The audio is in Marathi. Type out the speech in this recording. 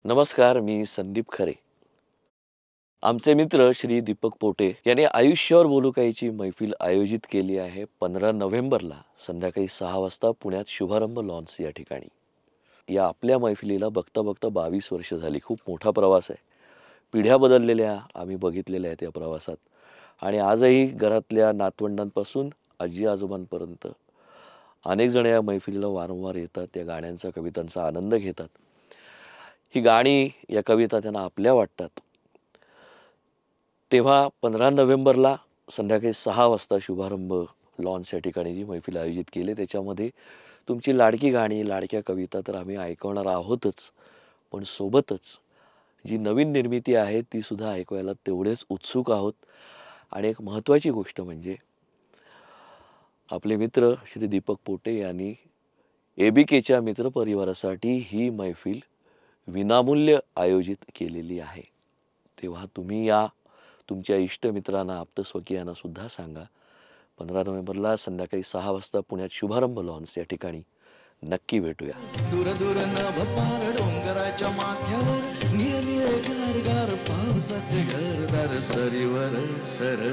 नमस्कार, मी संदीप खरे. आमचे मित्र श्री दीपक पोटे यांनी आयुष्यावर बोलू काहीची मैफिल आयोजित केली आहे 15 नोव्हेंबरला संध्याकाळी 6 वाजता पुण्यात शुभारंभ लॉन्स या ठिकाणी. या आपल्या मैफिलीला बघता बघता 22 वर्ष झाली. खूप मोठा प्रवास आहे. पिढ्या बदललेल्या आम्ही बघितलेल्या आहेत या प्रवासात आणि आजही घरातल्या नातवंडांपासून आजी आजोबांपर्यंत अनेक जण या मैफिलीला वारंवार येतात. त्या गाण्यांचा कवितांचा आनंद घेतात. ही गाणी या कविता त्यांना आपल्या वाटतात. तेव्हा 15 नोव्हेंबरला संध्याकाळी 6 वाजता शुभारंभ लॉन्स या ठिकाणी जी मैफिल आयोजित केली त्याच्यामध्ये तुमची लाडकी गाणी, लाडक्या कविता तर आम्ही ऐकवणार आहोतच, पण सोबतच जी नवीन निर्मिती आहे ती सुद्धा ऐकवायला तेवढेच उत्सुक आहोत. आणि एक महत्त्वाची गोष्ट म्हणजे आपले मित्र श्री दीपक पोटे यांनी एबीकेच्या मित्रपरिवारासाठी ही मैफिल विनामूल्य आयोजित केलेली आहे. तेव्हा तुम्ही या तुमच्या इष्टमित्रांना, आप्तस्वकीयांना सुद्धा सांगा. 15 नोव्हेंबरला संध्याकाळी 6 वाजता पुण्यात शुभारंभ लॉन्स या ठिकाणी नक्की भेटूया. दूर दूर नभपार डोंगराच्या माथ्यावर नियली गारगार पावसाचे घरदार सरीवर सर